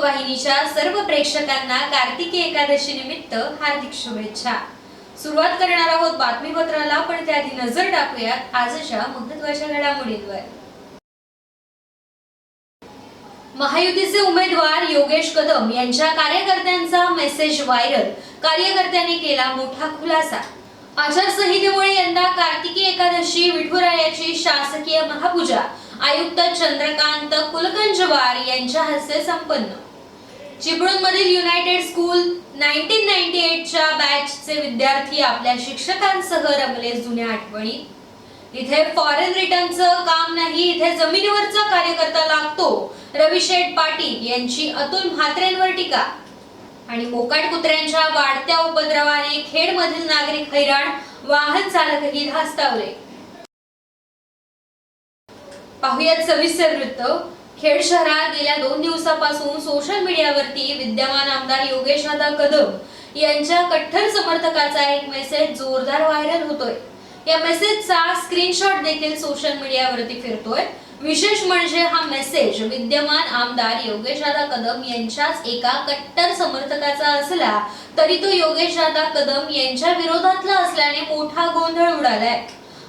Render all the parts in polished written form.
वाहिनीच्या सर्व प्रेक्षकांना कार्तिकी एकादशी निमित्त हार्दिक शुभेच्छा। सुरुवात करणार आहोत बातमीपत्राला, पण त्याआधी नजर टाकूयात आजच्या महत्त्वाच्या घडामोडींवर। महायुतीचे उमेदवार योगेश कदम यांच्या कार्यकर्त्यांचा मेसेज व्हायरल। कार्यकर्त्यांनी केला मोठा खुलासा। आचारसंहितेमुळे यंदा कार्तिकी एकादशी विठुरायाची शासकीय महापूजा आयुक्त चंद्रकांत कुलकंजवार यांच्या हस्ते संपन्न। चिपळूणमधील युनायटेड स्कूल 1998 च्या बॅचचे विद्यार्थी आपल्या शिक्षकांसह रमले जुन्या आठवणी। इथे फॉरेन रिटर्नचं काम नाही, इथे जमिनीवरचा कार्यकर्ता लागतो। रविशेठ पाटील यांची अतुल म्हात्रेंवर टीका। आणि मोकाट कुत्र्यांच्या वाढत्या उपद्रवाने खेडमधील नागरिक हैराण, वाहन चालकही धास्तावले। पाहुयात सविस्तर वृत्त। खेड शहरात गेल्या 2 दिवसापासून सोशल मीडियावरती विद्यमान आमदार योगेश कदम यांच्या कट्टर समर्थकाचा एक मेसेज जोरदार व्हायरल होतोय। या मेसेजचा स्क्रीनशॉट देखील सोशल मीडियावरती फिरतोय। विशेष म्हणजे हा मेसेज विद्यमान आमदार योगेश कदम यांच्याच एका कट्टर समर्थकाचा असला तरी तो योगेश कदम यांच्या विरोधातला असल्याने मोठा गोंधळ उडालाय।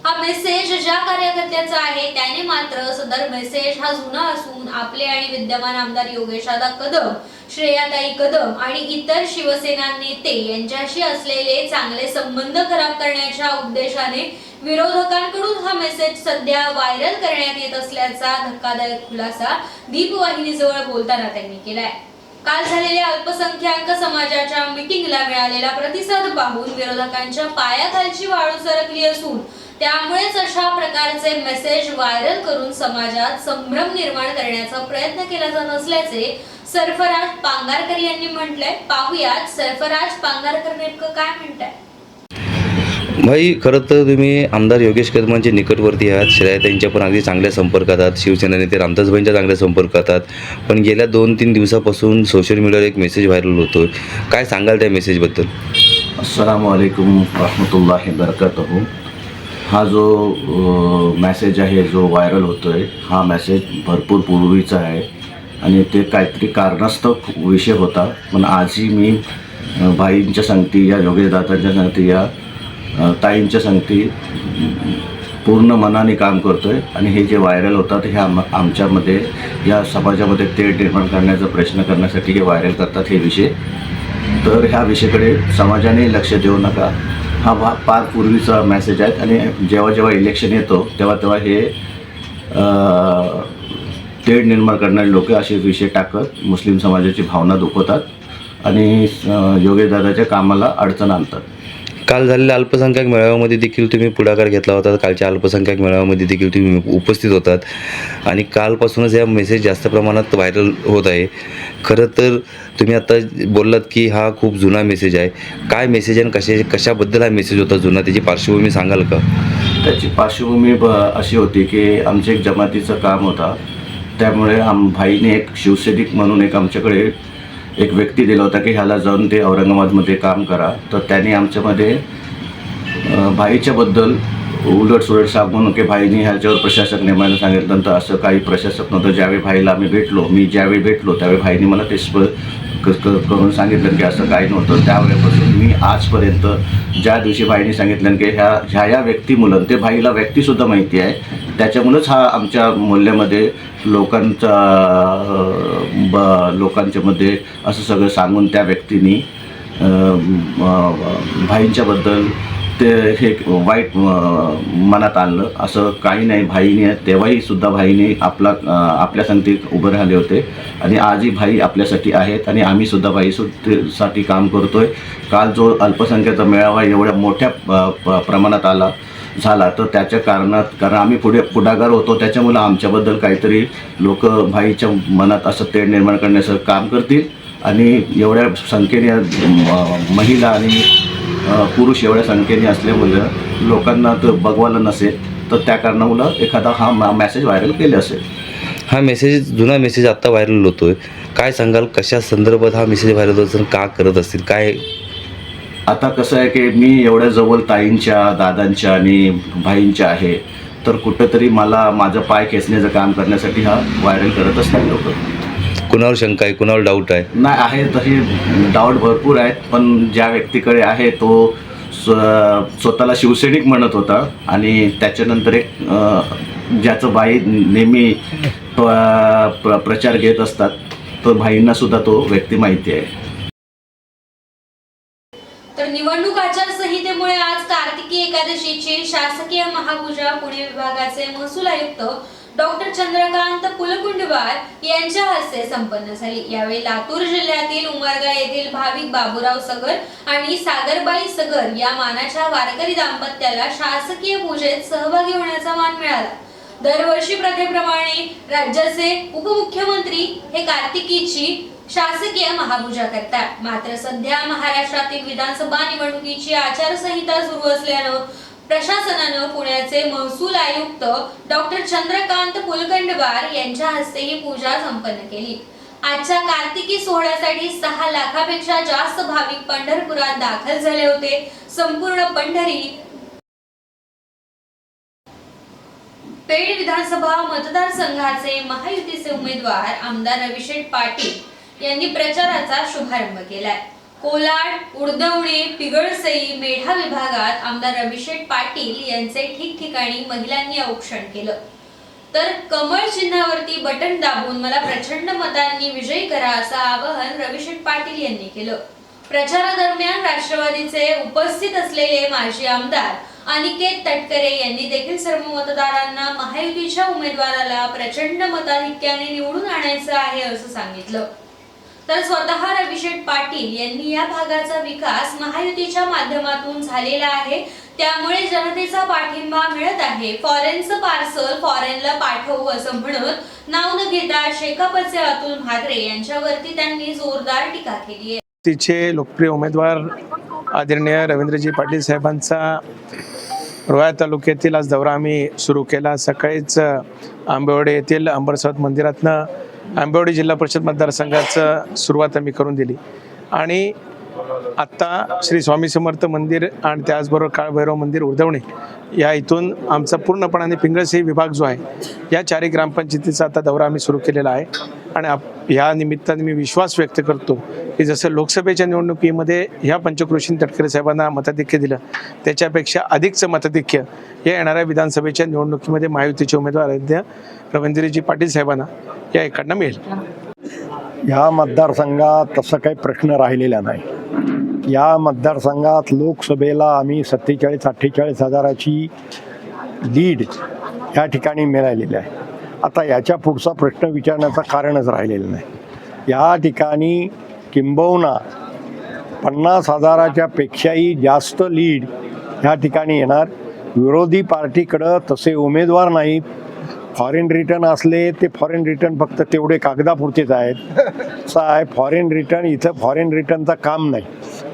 हा मेसेज ज्या कार्यकर्त्याचा आहे त्याने मात्र सदर मेसेज हा जुना असून आपले आणि विद्यमान आमदार योगेश कदम, श्रेयाताई कदम आणि इतर शिवसेना नेते यांच्याशी असलेले चांगले संबंध खराब करण्याच्या उद्देशाने विरोधकांकडून हा मेसेज सध्या व्हायरल करण्यात येत असल्याचा धक्कादायक खुलासा दीपवाहिनीजवळ बोलताना त्यांनी केलाय। काल झालेल्या अल्पसंख्याक समाजाच्या मीटिंगला मिळालेला प्रतिसाद पाहून विरोधकांच्या पायाखालची वाळू सरकली असून त्यामुळेच अशा प्रकारचे मेसेज व्हायरल करून समाजात संभ्रम निर्माण करण्याचा प्रयत्न केला जात असल्याचे सरफराज पांगारकर यांनी म्हटलंय। पाहुयात सरफराज पांगारकर नेमकं काय म्हणताय। भाई, खरं तर तुम्ही आमदार योगेश कदमांच्या निकटवर्ती आहात, श्रेयाताईंच्या पण अगदी चांगल्या संपर्कात आहात, शिवसेना नेते रामदासभाईंच्या चांगल्या संपर्कात आहात, पण गेल्या 2-3 दिवसापासून सोशल मीडियावर एक मेसेज व्हायरल होतोय। काय सांगाल त्या मेसेजबद्दल? अस्सलामु अलैकुम रहमतुल्लाहि बरकातहू। हा जो मेसेज आहे जो व्हायरल होतोय, हा मेसेज भरपूर पूर्वीचा आहे आणि ते काहीतरी कारणास्तव विषय होता, पण आजही मी भाईंच्या संगती, या योगेश दादांच्या संगती, या ताईंच्या संगती पूर्ण मनाने काम करतोय आणि हे जे व्हायरल होतात हे आमच्यामध्ये, या समाजामध्ये तेढ निर्माण करण्याचा प्रयत्न करण्यासाठी हे व्हायरल करतात हे विषय। तर ह्या विषयाकडे समाजाने लक्ष देऊ नका। हा फार पूर्वीचा मेसेज आहे आणि जेव्हा जेव्हा इलेक्शन येतो तेव्हा हे तेढ निर्माण करणारे लोक असे विषय टाकत मुस्लिम समाजाची भावना दुखवतात आणि योगेश दादाच्या कामाला अडचण आणतात। काल झालेल्या अल्पसंख्याक मेळाव्यामध्ये देखील तुम्ही पुढाकार घेतला होता। कालच्या अल्पसंख्याक मेळाव्यामध्ये देखील तुम्ही उपस्थित होतात आणि कालपासूनच हा मेसेज जास्त प्रमाणात व्हायरल होत आहे। खरं तर तुम्ही आता बोललात की हा खूप जुना मेसेज आहे। काय मेसेज आणि कशाबद्दल हा मेसेज होता जुना, त्याची पार्श्वभूमी सांगाल का? त्याची पार्श्वभूमी अशी होती की आमचे एक जमातीचं काम होता, त्यामुळे भाईने एक शिवसैनिक म्हणून एक आमच्याकडे एक व्यक्ती दिला होता की ह्याला जाऊन ते औरंगाबादमध्ये काम करा। तर त्यांनी आमच्यामध्ये भाईच्याबद्दल उलटसुलट सांगून की भाईने ह्याच्यावर प्रशासक नेमायला सांगितलं, तर असं काही प्रशासक नव्हतं। ज्यावेळी भाईला मी ज्यावेळी भेटलो त्यावेळी भाईने मला ते करून सांगितलं की असं काही नव्हतं। त्यावेळेपासून मी आजपर्यंत ज्या दिवशी भाईने सांगितलं की ह्या व्यक्तीमुळं, ते भाईला व्यक्तीसुद्धा माहिती आहे, त्याच्यामुळंच हा आमच्या मूल्यामध्ये लोकांच्यामध्ये असं सगळं सांगून त्या व्यक्तीने भाईंच्याबद्दल ते हे वाईट मनात आणलं। असं काही नाही, भाईने तेव्हाही सुद्धा भाईने आपल्या संगतीत उभे राहिले होते आणि आजही भाई आपल्यासाठी आहेत आणि आम्ही सुद्धा भाईसाठी काम करतोय। काल जो अल्पसंख्याचा मेळावा एवढ्या मोठ्या प्रमाणात झाला तर त्याच्या कारण आम्ही पुढाकार होतो, त्याच्यामुळं आमच्याबद्दल काहीतरी लोक भाईच्या मनात असं तेढ निर्माण करण्याचं काम करतील आणि एवढ्या संख्येने महिला आणि पुरुष एवढ्या संख्येने असल्यामुळं लोकांना तर बघवायला नसेल, तर त्या कारणामुळं एखादा हा मेसेज व्हायरल केले असेल। हा मेसेज, जुना मेसेज आत्ता व्हायरल होतोय, काय सांगाल? कशा संदर्भात हा मेसेज व्हायरल होत, का करत असतील काय? आता कसं आहे की मी एवढ्या जवळ ताईंच्या, दादांच्या आणि भाईंच्या आहे, तर कुठंतरी मला माझं पाय खेचण्याचं काम करण्यासाठी हा व्हायरल करत असतात लोक। कुणावर शंका आहे, कुणावर डाऊट आहे? नाही आहे, तशी डाऊट भरपूर आहेत, पण ज्या व्यक्तीकडे आहे तो स्वतःला शिवसैनिक म्हणत होता आणि त्याच्यानंतर एक ज्याचं भाई नेहमी प्रचार घेत असतात, तो भाईंना सुद्धा तो व्यक्ती माहिती आहे. तर निवडणूक आचारसंहितेमुळे आज कार्तिकी एकादशीची शासकीय महापूजा पुणे विभागाचे महसूल आयुक्त डॉक्टर चंद्रकांत पुलकुंडवार यांच्या हस्ते संपन्न झाली. यावेळी लातूर जिल्ह्यातील उमरगा येथील भाविक बाबूराव सगर आणि सागरबाई सगर या मानाच्या वारकरी दाम्पत्याला शासकीय पूजेत सहभागी होण्याचा मान मिळाला. दरवर्षी प्रथेप्रमाणे राज्याचे उपमुख्यमंत्री हे कार्तिकीची शासकीय महापूजा करतात. मात्र सध्या महाराष्ट्रातील विधानसभा निवडणुकीची आचारसंहिता सुरू असल्यानं प्रशासनानं पुण्याचे महसूल आयुक्त डॉक्टर चंद्रकांत पुलकुंडवार यांच्या हस्ते ही पूजा संपन्न केली. आजच्या कार्तिकी सोहळ्यासाठी 6 लाखापेक्षा जास्त भाविक पंढरपुरात दाखल झाले होते. संपूर्ण पंढरी पेड विधानसभा मतदारसंघाचे महायुतीचे उमेदवार आमदार रविशेठ पाटील यांनी प्रचाराचा शुभारंभ केलाय. कोलाड, उडदवणे, पिगळसई, मेढा विभागात आमदार रविशेठ पाटील यांचे ठिकठिकाणी महिलांनी औक्षण केलं. तर कमळ चिन्हावरती बटन दाबून मला प्रचंड मतांनी विजयी करा असं आवाहन रविशेठ पाटील यांनी केलं. प्रचारादरम्यान राष्ट्रवादीचे उपस्थित असलेले माजी आमदार अनिकेत तटकरे यांनी देखील सर्व मतदारांना महायुतीच्या उमेदवाराला प्रचंड मताधिक्याने निवडून आणायचं आहे असं सांगितलं. तर स्वतः रविशेठ पाटील यांनी या भागाचा विकास महायुतीच्या माध्यमातून झालेला आहे, त्यामुळे जनतेचा पाठिंबा मिळत आहे. फॉरेनचं पार्सल फॉरेनला पाठवू असं म्हणत नाव न घेता शेकापचे अतुल म्हात्रे यांच्यावरती त्यांनी जोरदार टीका केली आहे. तिचे लोकप्रिय उमेदवार आदरणीय रवींद्रजी पाटील साहेबांचा रोहा तालुक्यातील आज दौरा आम्ही सुरू केला. सकाळीच आंबेवाडी येथील अंबरसावत मंदिरातनं आंबेवाडी जिल्हा परिषद मतदारसंघाचं सुरुवात आम्ही करून दिली आणि आत्ता श्री स्वामी समर्थ मंदिर आणि त्याचबरोबर काळभैरव मंदिर उर्दवणे या इथून आमचा पूर्णपणाने पिंगळसई विभाग जो आहे या 4 ग्रामपंचायतीचा आता दौरा आम्ही सुरू केलेला आहे. आणि ह्या निमित्ताने मी विश्वास व्यक्त करतो की जसं लोकसभेच्या निवडणुकीमध्ये ह्या पंचक्रोशींनी तटकरे साहेबांना मताधिक्य दिलं, त्याच्यापेक्षा अधिकचं मताधिक्य या येणाऱ्या विधानसभेच्या निवडणुकीमध्ये महायुतीचे उमेदवार रवींद्रजी पाटील साहेबांना या इकडनं मिळेल. या मतदारसंघात तसं काही प्रश्न राहिलेला नाही. या मतदारसंघात लोकसभेला आम्ही 47-48 हजाराची लीड या ठिकाणी मिळालेली आहे. आता याच्या पुढचा प्रश्न विचारण्याचं कारणच राहिलेलं नाही. या ठिकाणी किंबहुना 50 हजाराच्या पेक्षाही जास्त लीड ह्या ठिकाणी येणार. विरोधी पार्टीकडं तसे उमेदवार नाहीत. फॉरेन रिटर्न असले ते फॉरेन रिटर्न फक्त तेवढे कागदापुरतेच आहेत. असं आहे, फॉरेन रिटर्न इथं फॉरेन रिटर्नचं काम नाही.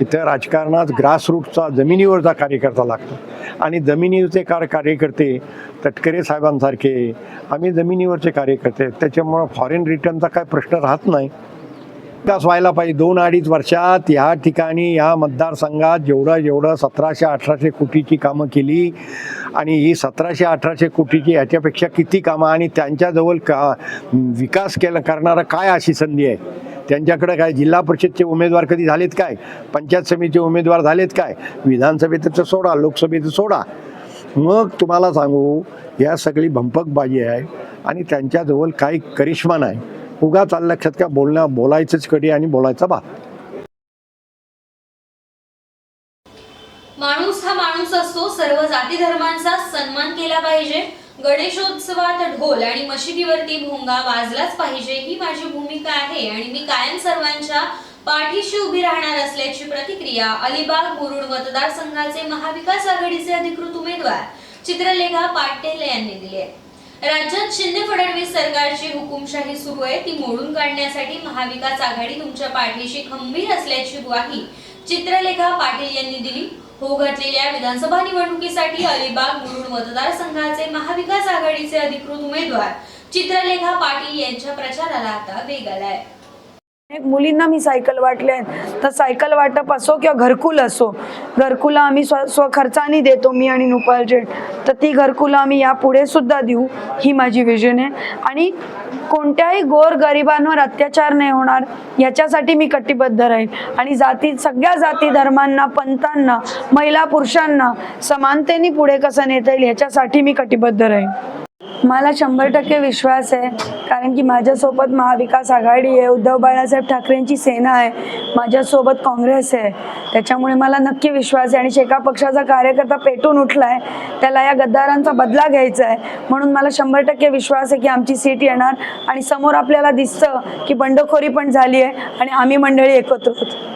इथं राजकारणात ग्रासरूटचा जमिनीवरचा कार्यकर्ता लागतो आणि जमिनीवरचे कार्यकर्ते तटकरे साहेबांसारखे आम्ही जमिनीवरचे कार्यकर्ते, त्याच्यामुळं फॉरेन रिटर्नचा काय प्रश्न राहत नाही. विकास व्हायला पाहिजे. 2-2.5 वर्षात या ठिकाणी या मतदारसंघात जेवढं 1700-1800 कोटीची कामं केली आणि ही 1700-1800 कोटीची याच्यापेक्षा किती कामं आणि त्यांच्याजवळ विकास करणारा काय अशी संधी आहे? त्यांच्याकडे काय जिल्हा परिषदचे उमेदवार कधी झालेत काय? पंचायत समितीचे उमेदवार झालेत काय? विधानसभेचं सोडा, लोकसभेचं सोडा. मग तुम्हाला सांगू, या सगळी भंपकबाजी आहे आणि त्यांच्याजवळ काही करिश्मा नाही. उगा चाललं लक्षात का बोलायचंच कधी आणि बोलायचा बा. माणूस हा माणूस असतो. सर्व जाती धर्मांचा सन्मान केला पाहिजे. गणेशोत्सवात ढोल आणि मशिदीवरती भोंगा वाजलाच पाहिजे ही माझी भूमिका आहे आणि मी कायम सर्वांच्या पाठीशी उभी राहणार असल्याची प्रतिक्रिया अलिबाग मुरुड मतदारसंघाचे महाविकास आघाडीचे अधिकृत उमेदवार चित्रलेखा पाटील यांनी दिली आहे. राज्यात शिंदे फडणवीस सरकारची हुकुमशाही सुरू आहे, ती मोडून काढण्यासाठी महाविकास आघाडी तुमच्या पाठीशी खंबीर असल्याची ग्वाही चित्रलेखा पाटील यांनी दिली. होऊ घातलेल्या विधानसभा निवडणुकीसाठी अलिबाग मुरुड मतदारसंघाचे महाविकास आघाडीचे अधिकृत उमेदवार चित्रलेखा पाटील यांच्या प्रचाराला आता वेग आलाय. मुलींना मी सायकल वाटले आहेत, तर सायकल वाटप असो किंवा घरकुल असो, घरकुलं आम्ही स्वखर्चाने देतो, मी आणि नुपाल जेठ. तर ती घरकुलं आम्ही यापुढे सुद्धा देऊ, ही माझी विजन आहे. आणि कोणत्याही गोरगरिबांवर अत्याचार नाही होणार याच्यासाठी मी कटिबद्ध राहील. आणि सगळ्या जाती धर्मांना, पंथांना, महिला पुरुषांना समानतेने पुढे कसं नेता येईल ह्याच्यासाठी मी कटिबद्ध राहील. मला 100% विश्वास आहे, कारण की माझ्यासोबत महाविकास आघाडी आहे, उद्धव बाळासाहेब ठाकरेंची सेना आहे, माझ्यासोबत काँग्रेस आहे. त्याच्यामुळे मला नक्की विश्वास आहे. आणि शेका पक्षाचा कार्यकर्ता पेटून उठला आहे, त्याला या गद्दारांचा बदला घ्यायचा आहे. म्हणून मला 100% विश्वास आहे की आमची सीट येणार. आणि समोर आपल्याला दिसतं की बंडखोरी पण झाली आहे आणि आम्ही मंडळी एकत्र होतो.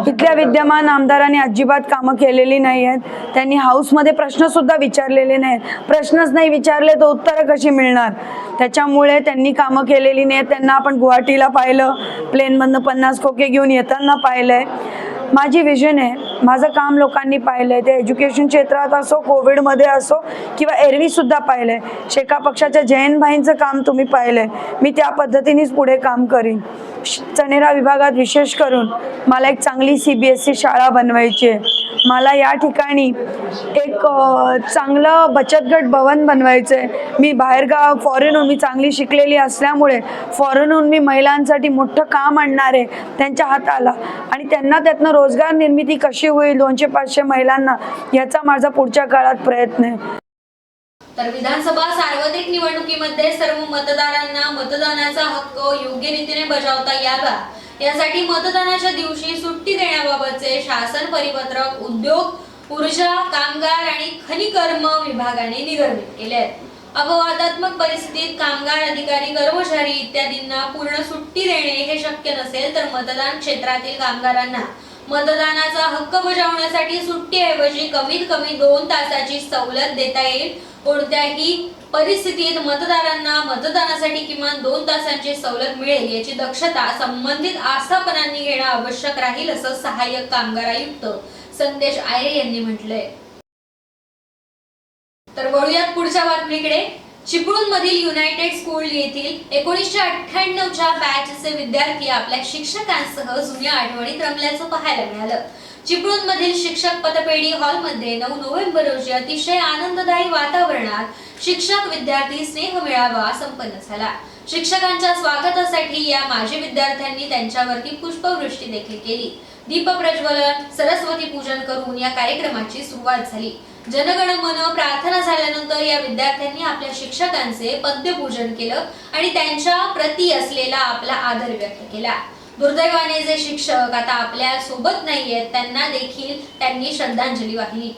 इथल्या विद्यमान आमदारांनी अजिबात कामं केलेली नाही आहेत. त्यांनी हाऊसमध्ये प्रश्नसुद्धा विचारलेले नाहीत. प्रश्नच नाही विचारले तर उत्तरं कशी मिळणार? त्याच्यामुळे त्यांनी कामं केलेली नाहीत. त्यांना आपण गुवाहाटीला पाहिलं, प्लेनमधनं 50 खोके घेऊन येताना पाहिलं आहे. माझी विजन आहे, माझं काम लोकांनी पाहिलं आहे, ते एज्युकेशन क्षेत्रात असो, कोविडमध्ये असो किंवा एरवीसुद्धा पाहिलं आहे. शेका पक्षाच्या जयंतभाईंचं काम तुम्ही पाहिलं आहे. मी त्या पद्धतीनेच पुढे काम करीन. चणेरा विभागात विशेष करून मला एक चांगली CBSE शाळा बनवायची आहे. मला या ठिकाणी एक चांगलं बचत गट भवन बनवायचं आहे. मी बाहेरगाव फॉरेनहून, मी चांगली शिकलेली असल्यामुळे फॉरेनहून मी महिलांसाठी मोठं काम आणणार आहे त्यांच्या हाताला. आणि त्यांना त्यातनं रोजगार निर्मिती कशी होईल 200-500 महिलांना, याचा माझा पुढच्या काळात प्रयत्न आहे. तर विधानसभा सार्वत्रिक निवडणुकीमध्ये सर्व मतदारांना मतदानाचा हक्क योग्य रीतीने बजावता यावा यासाठी मतदानाच्या दिवशी सुट्टी देण्याबाबतचे शासन परिपत्रक उद्योग, ऊर्जा, कामगार आणि खनिकर्म विभागाने निर्गमित केले आहेत. अपवादात्मक परिस्थितीत कामगार, अधिकारी, कर्मचारी इत्यादींना पूर्ण सुट्टी देणे हे शक्य नसेल तर मतदान क्षेत्रातील कामगारांना मतदानाचा हक्क बजावण्यासाठी सुट्टीऐवजी कमीत कमी 2 तासाची सवलत देता येईल. कोणत्याही परिस्थितीत मतदारांना मतदानासाठी किमान 2 तासांची सवलत मिळेल याची दक्षता संबंधित आस्थापनांनी घेणं आवश्यक राहील, असं सहाय्यक कामगार आयुक्त संदेश आयरे यांनी म्हटलंय. तर वळूयात पुढच्या बातमीकडे. चिपळूण मधील युनायटेड स्कूल येथील 1998च्या बॅचचे विद्यार्थी आपल्या शिक्षकांसह जुन्या आठवणीत रमल्याचं पाहायला मिळालं. चिपळूण मधील शिक्षक पतपेढी हॉलमध्ये 9 नोव्हेंबर रोजी अतिशय आनंददायी वातावरणात शिक्षक विद्यार्थी स्नेह मेळावा संपन्न झाला. शिक्षकांच्या स्वागतासाठी या माजी विद्यार्थ्यांनी त्यांच्यावरती पुष्पवृष्टी देखील केली. दीप प्रज्वलन, सरस्वती पूजन करून या कार्यक्रमाची सुरुवात झाली. जनगण मन प्रार्थना झाल्यानंतर या विद्यार्थ्यांनी आपल्या शिक्षकांचे पद्यपूजन केलं आणि त्यांच्या प्रती असलेला आपला आदर व्यक्त केला. दुर्दैवाने जे शिक्षक आता आपल्या सोबत नाहीयेत त्यांना देखील त्यांनी श्रद्धांजली वाहिली.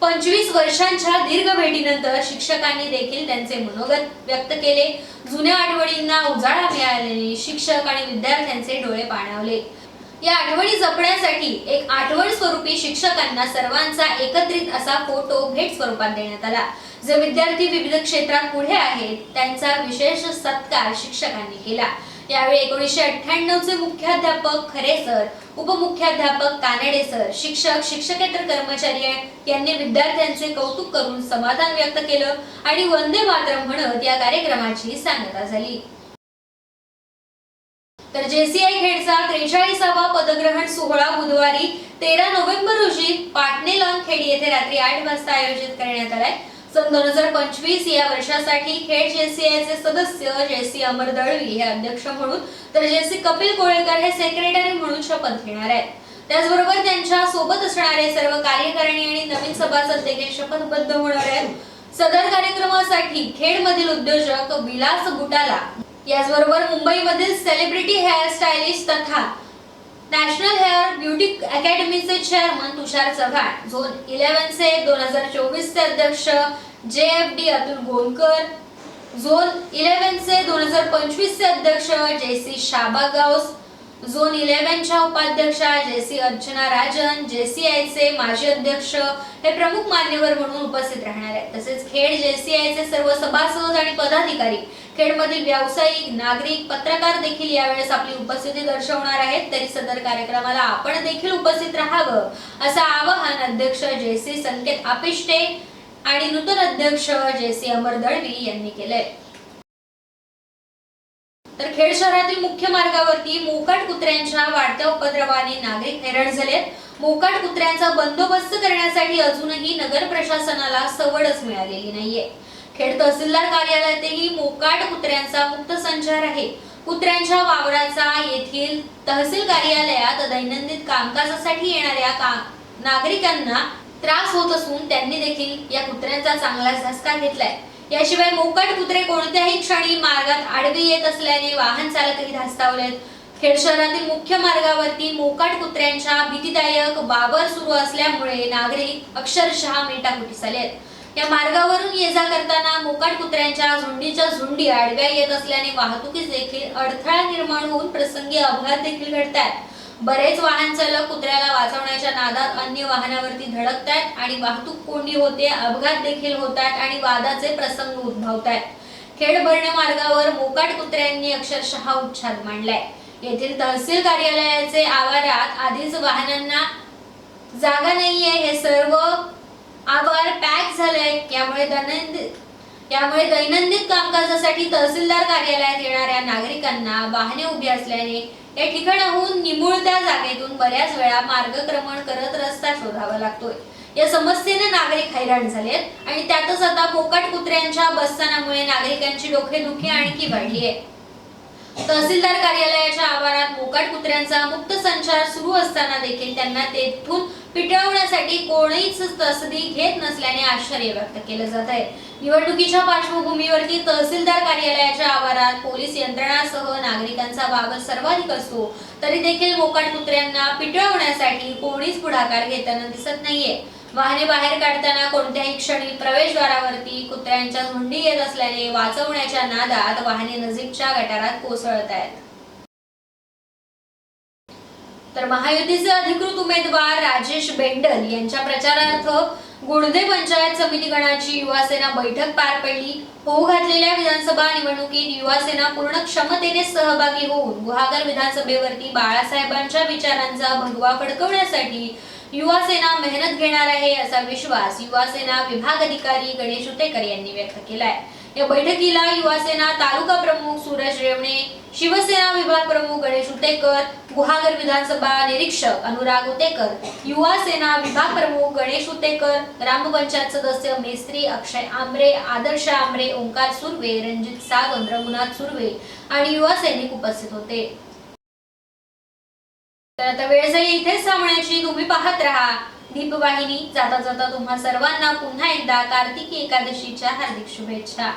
25 वर्षांच्या दीर्घ भेटीनंतर शिक्षकांनी देखील त्यांचे मनोगत व्यक्त केले. जुन्या आठवणींना उजाळा मिळाल्याने शिक्षक आणि विद्यार्थ्यांचे डोळे पाणावले. या आठवणी जपण्यासाठी एक आठवण स्वरूपी शिक्षकांना सर्वांचा एकत्रित असा फोटो भेट स्वरूपात देण्यात आला. जे विद्यार्थी विविध क्षेत्रात पुढे आहेत त्यांचा विशेष सत्कार शिक्षकांनी केला. यावेळी 1998चे मुख्याध्यापक खरे सर, उपमुख्याध्यापक कानडे सर, शिक्षक, शिक्षकेतर कर्मचारी यांनी विद्यार्थ्यांचे कौतुक करून समाधान व्यक्त केलं आणि वंदे मातरम म्हणत या कार्यक्रमाची सांगता झाली. तर JCI खेडचा 43वा पदग्रहण सोहळा बुधवारी 13 नोव्हेंबर रोजी पाटणेलॉन खेड येथे रात्री 8 वाजता आयोजित करण्यात आलाय. सन 2025 या वर्षासाठी खेड JCIचे सदस्य JC अमर दळवी हे अध्यक्ष म्हणून तर JC कपिल कोळेकर हे सेक्रेटरी म्हणून शपथ घेणार आहेत. त्याचबरोबर त्यांच्या सोबत असणारे सर्व कार्यकारिणी आणि नवीन सभासद देखील शपथबद्ध होणार आहेत. सदर कार्यक्रमासाठी खेडमधील उद्योजक विलास बुटाला, याचबरोबर मुंबईमधील सेलिब्रिटी हेअर स्टायलिस्ट तथा नॅशनल हेअर ब्युटी अकॅडमीचे चेअरमन तुषार चव्हाण, झोन 11चे 2024चे अध्यक्ष JFD अतुल गोलकर, झोन 11चे 2025चे अध्यक्ष JC शाबा गाऊस, झोन 11च्या उपाध्यक्षा JC अर्चना राजन, JCIचे माजी अध्यक्ष हे प्रमुख मान्यवर म्हणून उपस्थित राहणार आहेत. तसेच खेड JCIचे सर्व सभासद आणि पदाधिकारी, खेडमधील व्यावसायिक, नागरिक, पत्रकार देखील यावेळेस आपली उपस्थिती दर्शवणार आहेत. तरी सदर कार्यक्रमाला आपण देखील उपस्थित राहावं असं आवाहन अध्यक्ष JC संकेत आपिष्टे आणि नूतन अध्यक्ष JC अमर दळवी यांनी केलंय. तर खेड शहरातील मुख्य मार्गावरती मोकाट कुत्र्यांच्या वाढत्या उपद्रवाने नागरिक हैराण झालेत. मोकाट कुत्र्यांचा बंदोबस्त करण्यासाठी अजूनही नगर प्रशासनाला सवडच मिळालेली नाहीये. खेड तहसीलदार कार्यालयातही मोकाट कुत्र्यांचा मुक्त संचार आहे. कुत्र्यांच्या वावराचा येथील तहसील कार्यालयात दैनंदिन कामकाजासाठी येणाऱ्या नागरिकांना त्रास होत असून त्यांनी देखील या कुत्र्यांचा चांगला झसका घेतलाय. याशिवाय मोकाट कुत्रे कोणत्याही क्षणी मार्गात आडवे येत असल्याने वाहन चालकही धास्तावलेत. खेड शहरातील मुख्य मार्गावरती मोकाट कुत्र्यांच्या भीतीदायक वावर सुरू असल्यामुळे नागरिक अक्षरशः मेटाकुटीस आलेत. या मार्गावरून ये जा करताना मोकाट कुत्र्यांच्या झुंडी आडव्या येत असल्याने वाहतुकीस देखील अडथळा निर्माण होऊन प्रसंगी अपघात देखील घडतात. बरेच वाहन चालक कुत्र्याला वाचवण्याच्या नादात अन्य वाहनावरती धडकतात आणि वाहतूक कोंडी होते, अपघात देखील होतात आणि वादाचे प्रसंग उद्भवतात. खेड बर्णे मार्गावर मोकाट कुत्र्यांनी अक्षरशः उच्छाद मांडलाय. येथील तहसील कार्यालयाचे आवारात आधीच वाहनांना जागा नाहीये. हे सर्व आवार पॅक झालंय. यामुळे दैनंदिन कामकाजासाठी तहसीलदार कार्यालयात येणाऱ्या नागरिकांना वाहने उभी असल्याने या ठिकाणाहून निमुळत्या जागेतून बऱ्याच वेळा मार्गक्रमण करत रस्ता शोधावा लागतोय. या समस्येने नागरिक हैराण झालेत आणि त्यातच आता मोकाट कुत्र्यांच्या बसस्थानामुळे नागरिकांची डोकेदुखी आणखी वाढली आहे. तहसीलदार कार्यालयाच्या आवारात मोकाट कुत्र्यांचा मुक्त संचार सुरू असताना देखील त्यांना तेथून पिटवण्यासाठी कोणीच तसदी घेत नसल्याने आश्चर्य व्यक्त केलं जात आहे. निवडणुकीच्या पार्श्वभूमीवरती तहसीलदार कार्यालयाच्या आवारात पोलीस यंत्रणासह नागरिकांचा वावर सर्वाधिक असतो, तरी देखील मोकाट कुत्र्यांना पिटवण्यासाठी कोणीच पुढाकार घेताना दिसत नाहीये. वाहने बाहेर काढताना कोणत्याही क्षणी प्रवेशद्वारावरती कुत्र्यांच्या झुंडी येत असल्याने वाचवण्याच्या नादात वाहने नजीकच्या गटारात कोसळत आहेत. तर महायुतीचे अधिकृत उमेदवार राजेश बेंडल यांच्या प्रचारार्थ गुडदे पंचायत समिती गणाची युवासेना बैठक पार पडली. होऊ घातलेल्या विधानसभा निवडणुकीत युवासेना पूर्ण क्षमतेने सहभागी होऊन गुहागर विधानसभेवरती बाळासाहेबांच्या विचारांचा भगवा फडकवण्यासाठी युवासेना मेहनत घेणार आहे असा विश्वास युवासेना विभाग अधिकारी गणेश उतेकर यांनी व्यक्त केलाय. या बैठकीला युवासेना तालुका प्रमुख सूरज रेवणे, शिवसेना विभाग प्रमुख गणेश उतेकर, गुहागर विधानसभा निरीक्षक अनुराग उतेकर, युवासेना विभाग प्रमुख गणेश उतेकर, ग्रामपंचायत सदस्य मेस्त्री अक्षय आमरे, आदर्श आमरे, ओंकार सुर्वे, रणजित सावंत, रघुनाथ सुर्वे आणि युवा सैनिक उपस्थित होते. तर आता वेळ झाली इथेच थांबण्याची. तुम्ही पाहत राहा दीपवाहिनी. जाता जाता तुम्हा सर्वांना पुन्हा एकदा कार्तिकी एकादशीच्या हार्दिक शुभेच्छा.